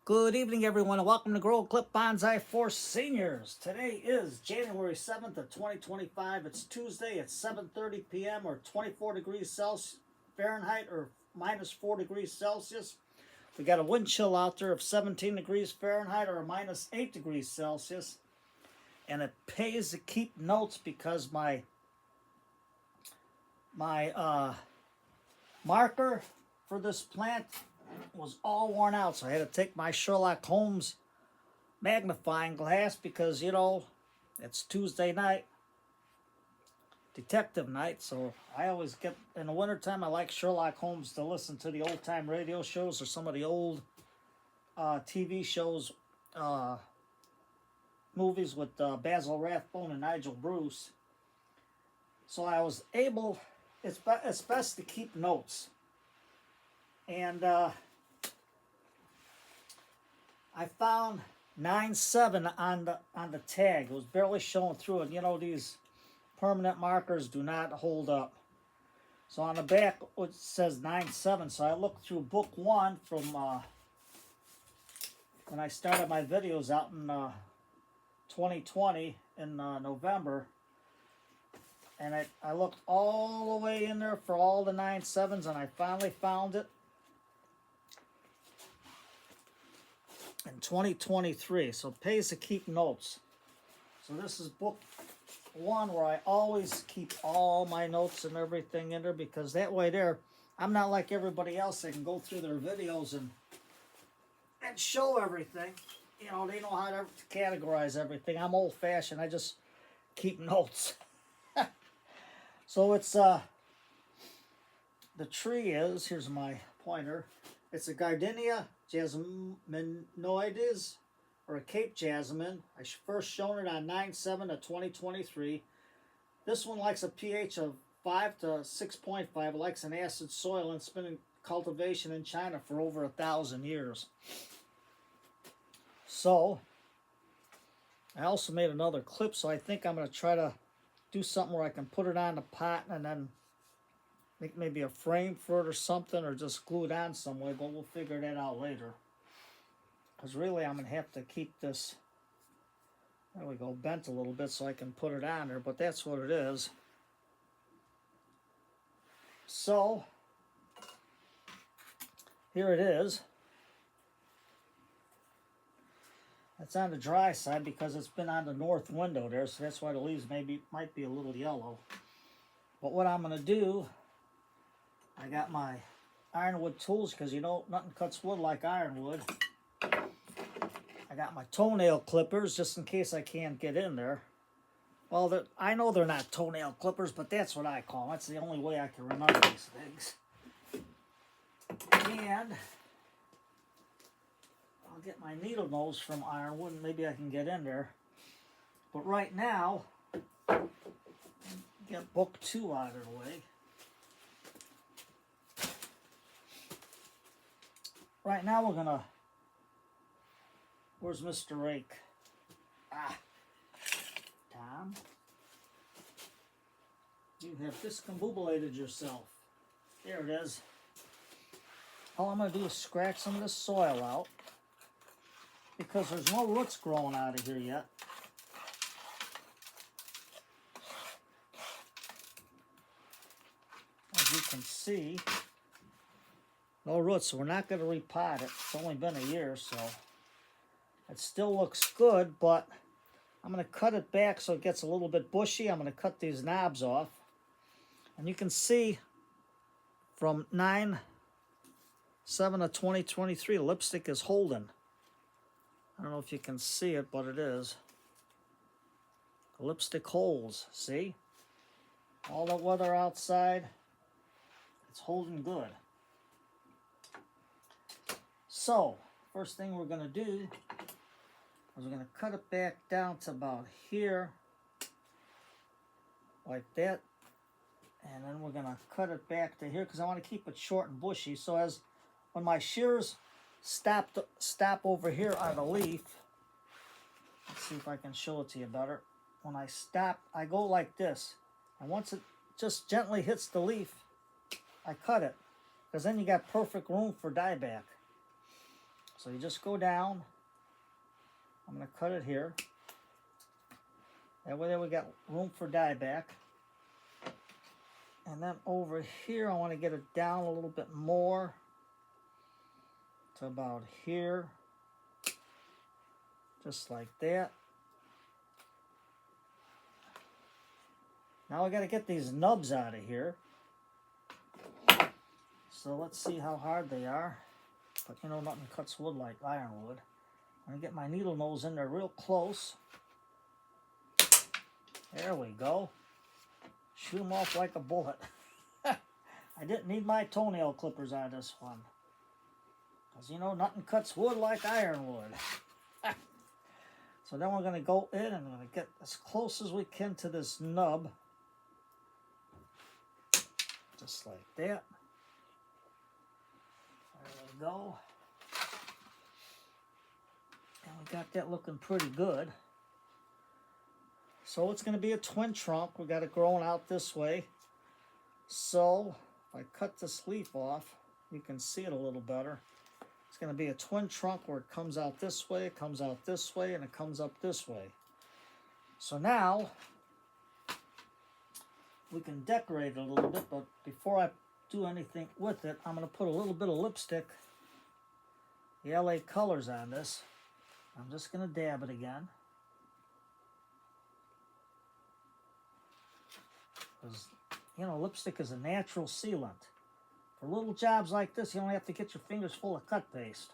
Good evening, everyone, and welcome to Grow Clip Bonsai for Seniors. Today is January 7th of 2025. It's Tuesday at 7:30 p.m. or 24 degrees Celsius Fahrenheit or minus 4 degrees Celsius. We got a wind chill out there of 17 degrees Fahrenheit or minus 8 degrees Celsius. And it pays to keep notes because my marker for this plant was all worn out, so I had to take my Sherlock Holmes magnifying glass because, you know, it's Tuesday night, detective night, so I always get, in the wintertime, I like Sherlock Holmes to listen to the old-time radio shows or some of the old TV shows, movies with Basil Rathbone and Nigel Bruce. So I was able, it's best to keep notes. And I found 9-7 on the tag. It was barely showing through it. You know, these permanent markers do not hold up. So on the back it says 9-7. So I looked through book 1 from when I started my videos out in 2020 in November. And I looked all the way in there for all the 9-7s, and I finally found it in 2023. So it pays to keep notes. So this is book 1 where I always keep all my notes and everything in there, because that way there, I'm not like everybody else. They can go through their videos and show everything. You know, they know how to categorize everything. I'm old-fashioned. I just keep notes. So it's, the tree is, here's my pointer, it's a Gardinia Jasminoides, or a Cape Jasmine. I first shown it on 9/7 of 2023. This one likes a pH of 5 to 6.5. It likes an acid soil, and it's been in cultivation in China for over 1,000 years. So, I also made another clip, so I think I'm going to try to do something where I can put it on the pot and then make maybe a frame for it or something, or just glue it on some way, but we'll figure that out later. Because really I'm going to have to keep this, there we go, bent a little bit so I can put it on there, but that's what it is. So, here it is. It's on the dry side because it's been on the north window there, so that's why the leaves might be a little yellow. But what I'm going to do, I got my ironwood tools, because you know nothing cuts wood like ironwood. I got my toenail clippers just in case I can't get in there. Well, I know they're not toenail clippers, but that's what I call them. That's the only way I can remember these things. And I'll get my needle nose from ironwood and maybe I can get in there. But right now, get book 2 out of the way. Right now we're gonna, where's Mr. Rake? Tom, you have discombobulated yourself. There it is. All I'm gonna do is scratch some of this soil out, because there's no roots growing out of here yet. As you can see, no roots, so we're not going to repot it. It's only been a year, so it still looks good, but I'm going to cut it back so it gets a little bit bushy. I'm going to cut these knobs off. And you can see from 9/7 of 2023, lipstick is holding. I don't know if you can see it, but it is. The lipstick holds, see? All the weather outside, it's holding good. So, first thing we're going to do is we're going to cut it back down to about here, like that. And then we're going to cut it back to here, because I want to keep it short and bushy. So as when my shears stop over here on the leaf, let's see if I can show it to you better. When I stop, I go like this, and once it just gently hits the leaf, I cut it, because then you got perfect room for dieback. So you just go down. I'm going to cut it here. That way there we got room for dieback. And then over here, I want to get it down a little bit more to about here. Just like that. Now I got to get these nubs out of here. So let's see how hard they are. But you know, nothing cuts wood like ironwood. I'm going to get my needle nose in there real close. There we go. Shoot them off like a bullet. I didn't need my toenail clippers on this one. Because you know, nothing cuts wood like ironwood. So then we're going to go in and we're going to get as close as we can to this nub. Just like that. There we go. And we got that looking pretty good. So it's going to be a twin trunk. We got it growing out this way. So if I cut this leaf off, you can see it a little better. It's going to be a twin trunk where it comes out this way, it comes out this way, and it comes up this way. So now we can decorate it a little bit, but before I do anything with it, I'm going to put a little bit of lipstick, the LA Colors, on this. I'm just going to dab it again. Because, you know, lipstick is a natural sealant. For little jobs like this, you don't have to get your fingers full of cut paste.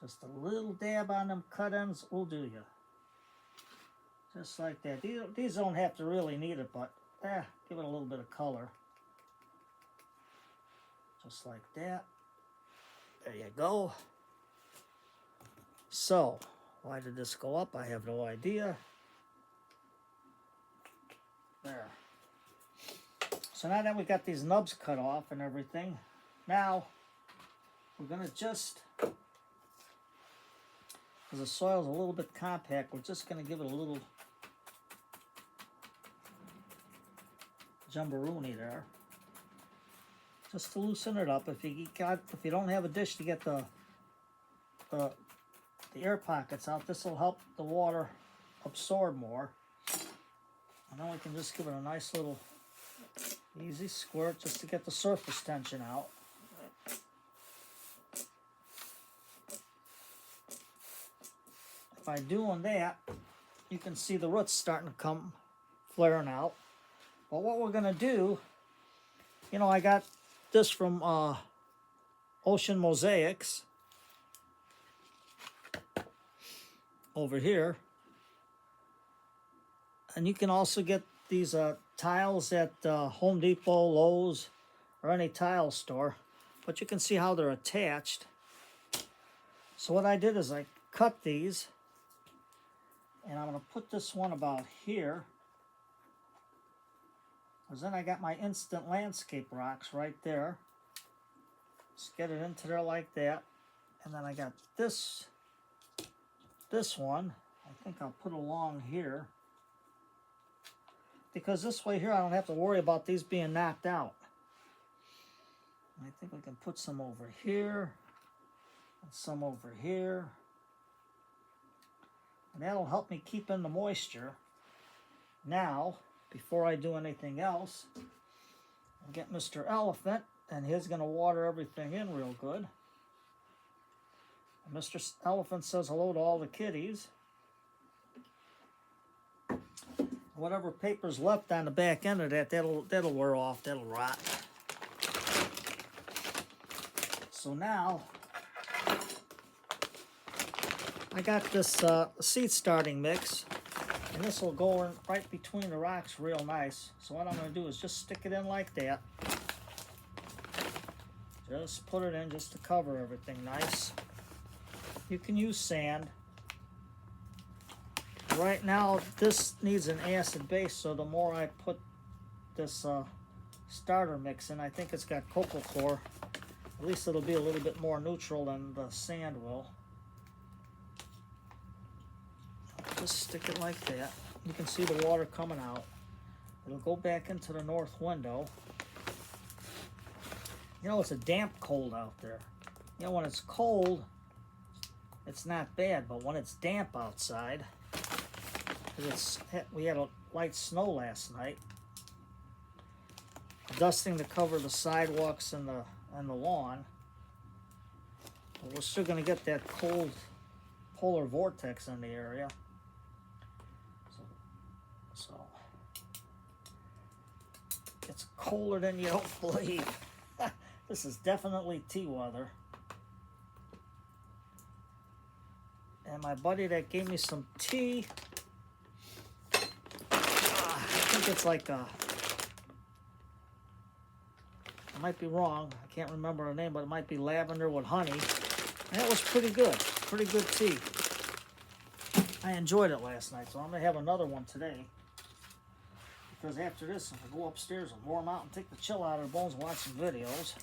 Just a little dab on them cut ends will do you. Just like that. These don't have to really need it, but give it a little bit of color. Just like that. There you go. So, why did this go up? I have no idea. There. So now that we got these nubs cut off and everything, now we're going to just, because the soil's a little bit compact, we're just going to give it a little jumbaroonie there, just to loosen it up. If you don't have a dish to get the air pockets out, this will help the water absorb more. And then we can just give it a nice little easy squirt just to get the surface tension out. By doing that, you can see the roots starting to come flaring out. But what we're going to do, you know, I got this from Ocean Mosaics over here. And you can also get these tiles at Home Depot, Lowe's, or any tile store. But you can see how they're attached. So what I did is I cut these. And I'm going to put this one about here. Because then I got my instant landscape rocks right there. Just get it into there like that. And then I got this one. I think I'll put along here. Because this way here, I don't have to worry about these being knocked out. I think we can put some over here. And some over here. And that'll help me keep in the moisture. Now, before I do anything else, I'll get Mr. Elephant, and he's going to water everything in real good. And Mr. Elephant says hello to all the kitties. Whatever paper's left on the back end of that, that'll wear off, that'll rot. So now, I got this seed starting mix, and this will go in right between the rocks real nice. So what I'm going to do is just stick it in like that. Just put it in just to cover everything nice. You can use sand. Right now, this needs an acid base, so the more I put this starter mix in, I think it's got cocoa chlor. At least it'll be a little bit more neutral than the sand will. Just stick it like that. You can see the water coming out. It'll go back into the north window. You know, it's a damp cold out there. You know, when it's cold, it's not bad. But when it's damp outside, 'cause we had a light snow last night, dusting to cover the sidewalks and the lawn. But we're still gonna get that cold polar vortex in the area. So it's colder than you don't believe. This is definitely tea weather. And my buddy that gave me some tea, I think it's like I might be wrong, I can't remember her name, but it might be lavender with honey. And that was pretty good tea. I enjoyed it last night, so I'm going to have another one today. Because after this, I'm going to go upstairs and warm out and take the chill out of the bones and watch some videos.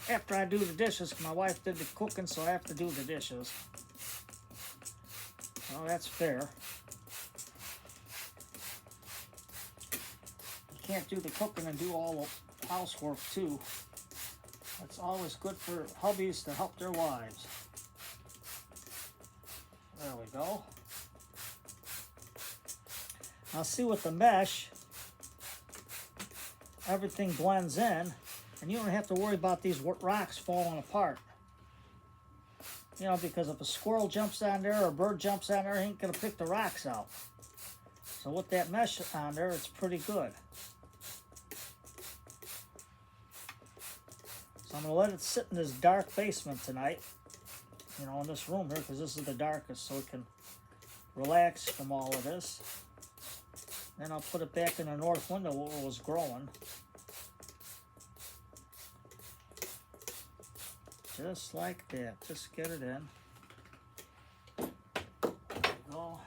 After I do the dishes, 'cause my wife did the cooking, so I have to do the dishes. Well, that's fair. You can't do the cooking and do all the housework, too. It's always good for hubbies to help their wives. There we go. Now see, with the mesh, everything blends in, and you don't have to worry about these rocks falling apart. You know, because if a squirrel jumps on there or a bird jumps on there, he ain't going to pick the rocks out. So with that mesh on there, it's pretty good. So I'm going to let it sit in this dark basement tonight. You know, in this room here, because this is the darkest, so it can relax from all of this. Then I'll put it back in the north window where it was growing. Just like that. Just get it in. There we go.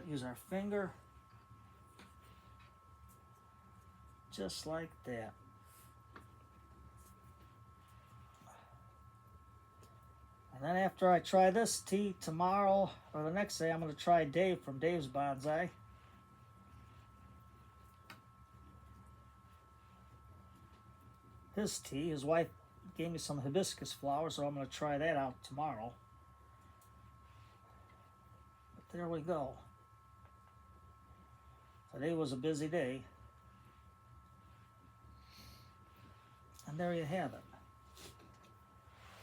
Use our finger. Just like that. And then after I try this tea tomorrow, or the next day, I'm going to try Dave from Dave's Bonsai. His tea. His wife gave me some hibiscus flowers, so I'm going to try that out tomorrow. But there we go. Today was a busy day. And there you have it.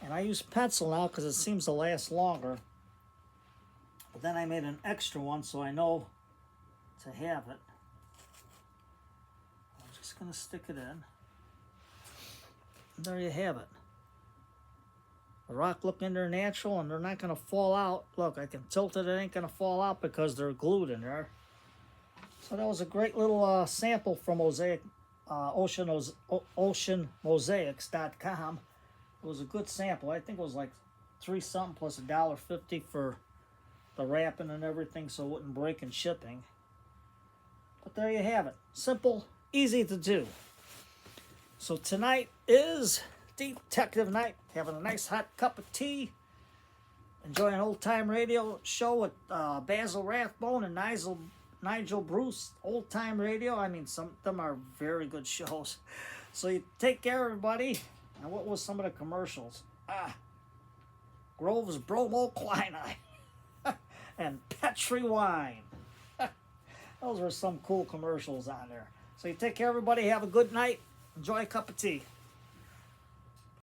And I use pencil now because it seems to last longer. But then I made an extra one so I know to have it. I'm just going to stick it in. And there you have it. The rock look in there natural and they're not going to fall out. Look, I can tilt it, it ain't going to fall out because they're glued in there. So that was a great little sample from oceanmosaics.com. It was a good sample. I think it was like $3 something plus $1.50 for the wrapping and everything, so it wouldn't break in shipping. But there you have it. Simple, easy to do. So tonight is Detective Night. Having a nice hot cup of tea. Enjoying an old-time radio show with Basil Rathbone and Nigel Bruce. Old-time radio. I mean, some of them are very good shows. So you take care, everybody. And what was some of the commercials? Grove's Bromoclini and Petri Wine. Those were some cool commercials on there. So you take care, everybody. Have a good night. Enjoy a cup of tea.